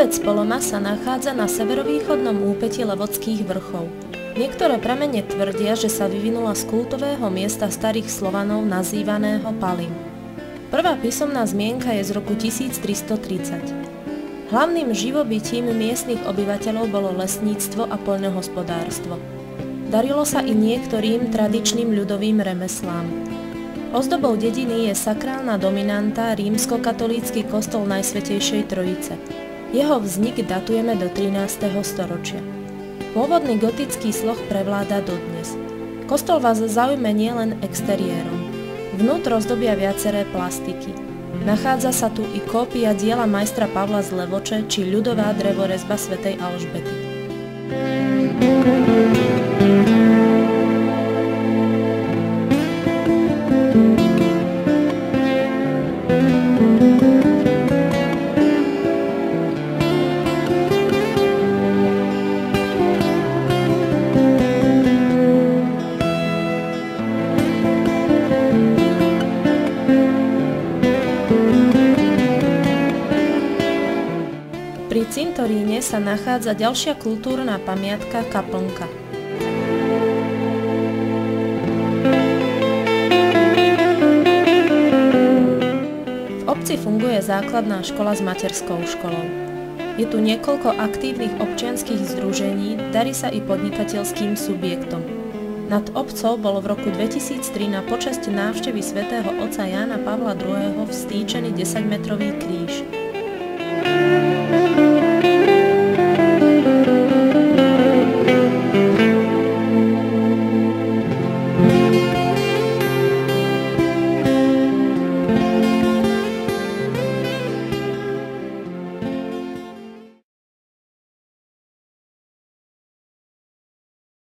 Obec Poloma sa nachádza na severovýchodnom úpetí Levodských vrchov. Niektoré pramene tvrdia, že sa vyvinula z kultového miesta starých Slovanov nazývaného Palim. Prvá písomná zmienka je z roku 1330. Hlavným živobytím miestnych obyvateľov bolo lesníctvo a poľnohospodárstvo. Darilo sa i niektorým tradičným ľudovým remeslám. Ozdobou dediny je sakrálna dominanta rímskokatolícky kostol Najsvätejšej Trojice. Jeho vznik datujeme do 13. storočia. Pôvodný gotický sloh prevláda dodnes. Kostol vás zaujme nielen exteriérom. Vnútro zdobia viaceré plastiky. Nachádza sa tu i kópia diela majstra Pavla z Levoče či ľudová drevorezba svätej Alžbety. Pri cintoríne sa nachádza ďalšia kultúrna pamiatka kaplnka. V obci funguje základná škola s materskou školou. Je tu niekoľko aktívnych občianskych združení, darí sa i podnikateľským subjektom. Nad obcov bolo v roku 2003 na počesť návštevy svätého otca Jána Pavla II. Vstýčený 10-metrový kríž.